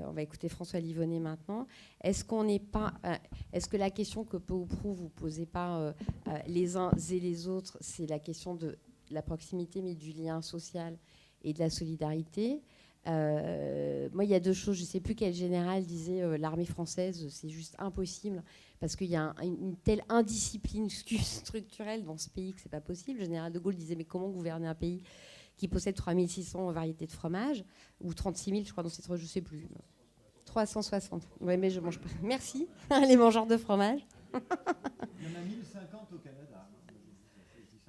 On va écouter François Livonnet maintenant. Est-ce que la question que peu ou prou vous posez pas les uns et les autres, c'est la question de la proximité, mais du lien social et de la solidarité? Moi, il y a deux choses. Je ne sais plus quel général disait l'armée française, c'est juste impossible parce qu'il y a une telle indiscipline structurelle dans ce pays que c'est pas possible. Le général de Gaulle disait mais comment gouverner un pays qui possède 3600 variétés de fromage ou 36 000, je crois, dans cette je ne sais plus. 360. Oui, mais je mange pas. Merci, les mangeurs de fromage. Il y en a 1050 au Canada.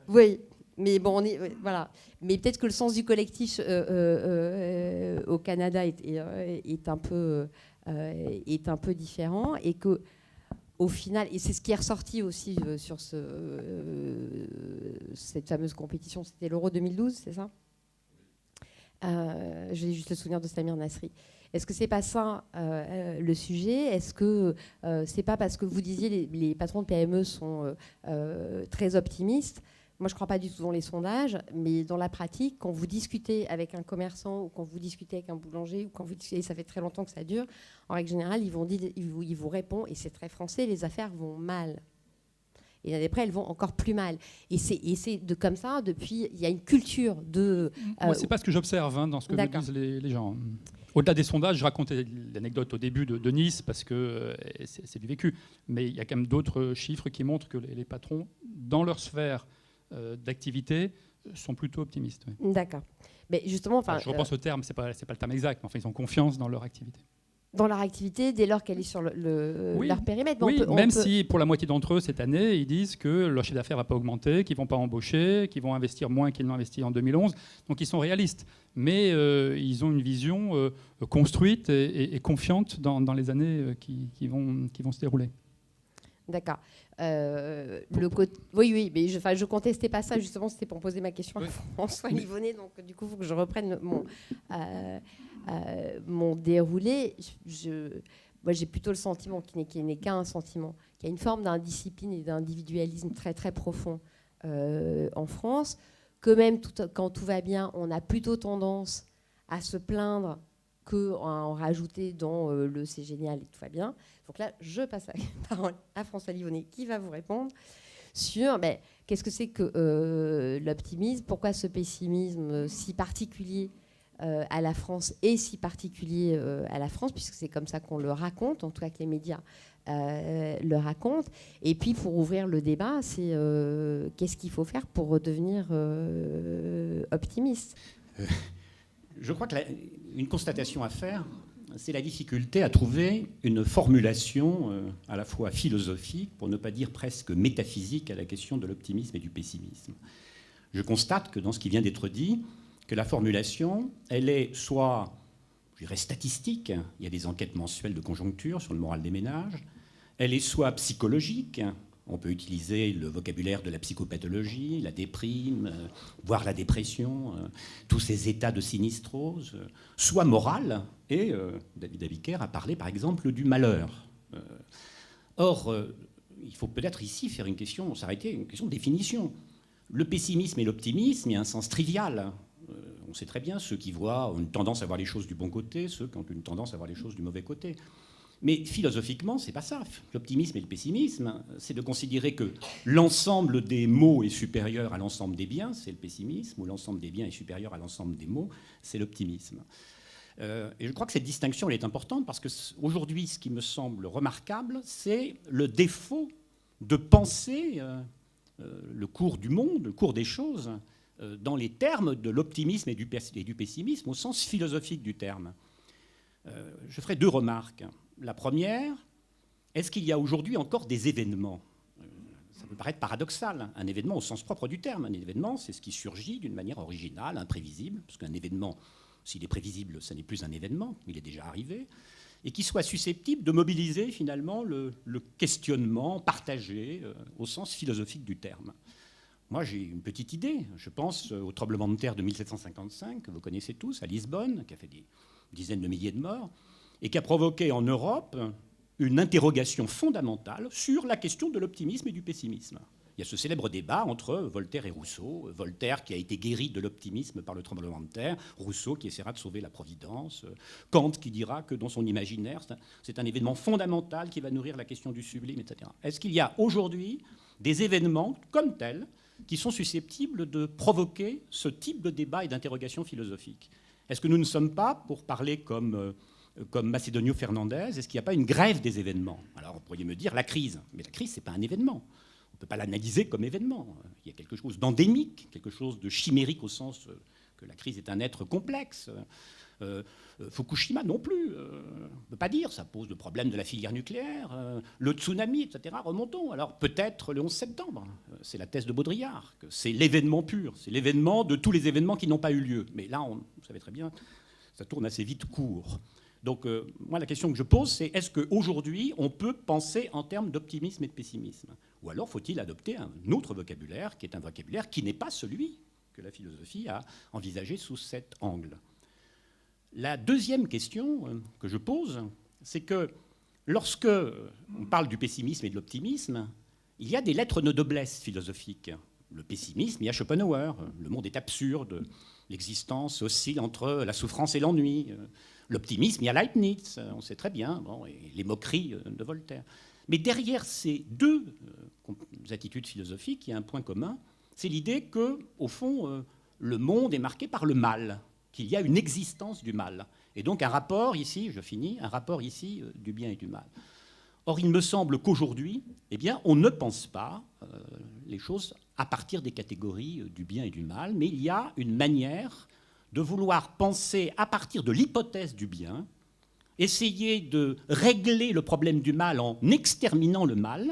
Oui. Mais bon, voilà. Mais peut-être que le sens du collectif au Canada est un peu différent et que au final, et c'est ce qui est ressorti aussi sur cette fameuse compétition, c'était l'Euro 2012, c'est ça? J'ai juste le souvenir de Samir Nasri. Est-ce que c'est pas ça le sujet? Est-ce que c'est pas parce que vous disiez les patrons de PME sont très optimistes? Moi, je ne crois pas du tout dans les sondages, mais dans la pratique, quand vous discutez avec un commerçant ou quand vous discutez avec un boulanger ou quand vous discutez, ça fait très longtemps que ça dure, en règle générale, ils vous répondent, et c'est très français, les affaires vont mal. Et l'année d'après, elles vont encore plus mal. Et c'est comme ça, depuis, il y a une culture de... Moi, ce n'est pas ce que j'observe dans ce que me disent les gens. Au-delà des sondages, je racontais l'anecdote au début de Nice parce que c'est du vécu. Mais il y a quand même d'autres chiffres qui montrent que les patrons, dans leur sphère d'activité, sont plutôt optimistes. Oui. D'accord. Mais justement, je reprends ce terme, c'est pas le terme exact, mais enfin, ils ont confiance dans leur activité. Dans leur activité, dès lors qu'elle est sur leur périmètre. Oui, même si pour la moitié d'entre eux, cette année, ils disent que leur chiffre d'affaires ne va pas augmenter, qu'ils ne vont pas embaucher, qu'ils vont investir moins qu'ils n'ont investi en 2011. Donc ils sont réalistes. Mais ils ont une vision construite et confiante dans les années qui vont se dérouler. D'accord. Oui, mais je ne contestais pas ça, justement, c'était pour poser ma question à François Livonnet, donc du coup, il faut que je reprenne mon déroulé. Moi, j'ai plutôt le sentiment, qui n'est qu'un sentiment, qu'il y a une forme d'indiscipline et d'individualisme très, très profond en France, que même quand tout va bien, on a plutôt tendance à se plaindre qu'en rajouter dans le c'est génial et tout va bien. Donc là, je passe la parole à François Livonnet qui va vous répondre sur qu'est-ce que c'est que l'optimisme, pourquoi ce pessimisme si particulier à la France et si particulier à la France, puisque c'est comme ça qu'on le raconte, en tout cas que les médias le racontent. Et puis pour ouvrir le débat, c'est qu'est-ce qu'il faut faire pour redevenir optimiste? Je crois qu'une constatation à faire, c'est la difficulté à trouver une formulation à la fois philosophique, pour ne pas dire presque métaphysique, à la question de l'optimisme et du pessimisme. Je constate que dans ce qui vient d'être dit, que la formulation, elle est soit, je dirais, statistique, il y a des enquêtes mensuelles de conjoncture sur le moral des ménages, elle est soit psychologique, on peut utiliser le vocabulaire de la psychopathologie, la déprime, voire la dépression, tous ces états de sinistrose, soit morale, et David Abiker a parlé par exemple du malheur. Or, il faut peut-être ici faire s'arrêter une question de définition. Le pessimisme et l'optimisme, il y a un sens trivial. On sait très bien ceux qui ont une tendance à voir les choses du bon côté, ceux qui ont une tendance à voir les choses du mauvais côté. Mais philosophiquement, c'est pas ça. L'optimisme et le pessimisme, c'est de considérer que l'ensemble des maux est supérieur à l'ensemble des biens, c'est le pessimisme, ou l'ensemble des biens est supérieur à l'ensemble des maux, c'est l'optimisme. Et je crois que cette distinction elle est importante parce qu'aujourd'hui, ce qui me semble remarquable, c'est le défaut de penser le cours du monde, le cours des choses, dans les termes de l'optimisme et du pessimisme, au sens philosophique du terme. Je ferai deux remarques. La première, est-ce qu'il y a aujourd'hui encore des événements? Ça peut paraître paradoxal, un événement au sens propre du terme. Un événement, c'est ce qui surgit d'une manière originale, imprévisible, parce qu'un événement, s'il est prévisible, ça n'est plus un événement, il est déjà arrivé, et qui soit susceptible de mobiliser finalement le questionnement partagé au sens philosophique du terme. Moi, j'ai une petite idée. Je pense au tremblement de terre de 1755, que vous connaissez tous, à Lisbonne, qui a fait des dizaines de milliers de morts, et qui a provoqué en Europe une interrogation fondamentale sur la question de l'optimisme et du pessimisme. Il y a ce célèbre débat entre Voltaire et Rousseau. Voltaire qui a été guéri de l'optimisme par le tremblement de terre, Rousseau qui essaiera de sauver la Providence, Kant qui dira que dans son imaginaire, c'est un événement fondamental qui va nourrir la question du sublime, etc. Est-ce qu'il y a aujourd'hui des événements comme tels qui sont susceptibles de provoquer ce type de débat et d'interrogation philosophique? Est-ce que nous ne sommes pas, pour parler comme Macédonio Fernandez, est-ce qu'il n'y a pas une grève des événements? Alors, vous pourriez me dire la crise. Mais la crise, ce n'est pas un événement. On ne peut pas l'analyser comme événement. Il y a quelque chose d'endémique, quelque chose de chimérique au sens que la crise est un être complexe. Fukushima non plus. On ne peut pas dire. Ça pose le problème de la filière nucléaire, le tsunami, etc. Remontons. Alors, peut-être le 11 septembre. C'est la thèse de Baudrillard. Que c'est l'événement pur. C'est l'événement de tous les événements qui n'ont pas eu lieu. Mais là, vous savez très bien, ça tourne assez vite court. Donc, moi, la question que je pose, c'est est-ce qu'aujourd'hui, on peut penser en termes d'optimisme et de pessimisme? Ou alors faut-il adopter un autre vocabulaire, qui est un vocabulaire qui n'est pas celui que la philosophie a envisagé sous cet angle? La deuxième question que je pose, c'est que lorsque on parle du pessimisme et de l'optimisme, il y a des lettres de noblesse philosophiques. Le pessimisme, il y a Schopenhauer, le monde est absurde, l'existence oscille entre la souffrance et l'ennui. L'optimisme, il y a Leibniz, on sait très bien, bon, et les moqueries de Voltaire. Mais derrière ces deux attitudes philosophiques, il y a un point commun, c'est l'idée que, au fond, le monde est marqué par le mal, qu'il y a une existence du mal. Et donc un rapport ici, je finis, un rapport ici du bien et du mal. Or, il me semble qu'aujourd'hui, eh bien, on ne pense pas les choses à partir des catégories du bien et du mal, mais il y a une manière de vouloir penser à partir de l'hypothèse du bien, essayer de régler le problème du mal en exterminant le mal.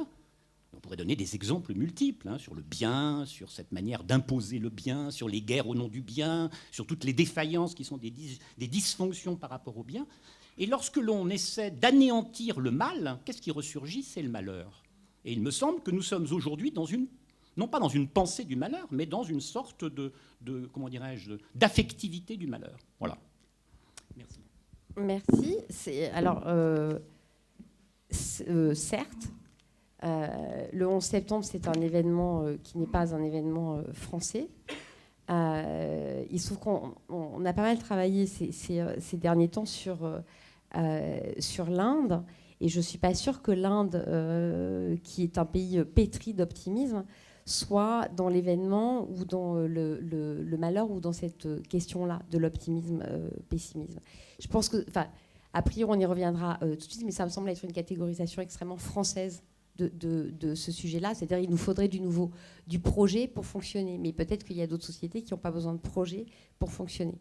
On pourrait donner des exemples multiples sur le bien, sur cette manière d'imposer le bien, sur les guerres au nom du bien, sur toutes les défaillances qui sont des dysfonctions par rapport au bien. Et lorsque l'on essaie d'anéantir le mal, qu'est-ce qui ressurgit? C'est le malheur. Et il me semble que nous sommes aujourd'hui non pas dans une pensée du malheur, mais dans une sorte comment dirais-je, d'affectivité du malheur. Voilà. Merci. Merci. Alors, certes, le 11 septembre, c'est un événement qui n'est pas un événement français. Il se trouve qu'on a pas mal travaillé ces derniers temps sur l'Inde, et je ne suis pas sûre que l'Inde, qui est un pays pétri d'optimisme, soit dans l'événement ou dans le malheur ou dans cette question-là de l'optimisme-pessimisme. Je pense que, a priori, on y reviendra tout de suite, mais ça me semble être une catégorisation extrêmement française de ce sujet-là. C'est-à-dire qu'il nous faudrait du projet pour fonctionner. Mais peut-être qu'il y a d'autres sociétés qui n'ont pas besoin de projet pour fonctionner.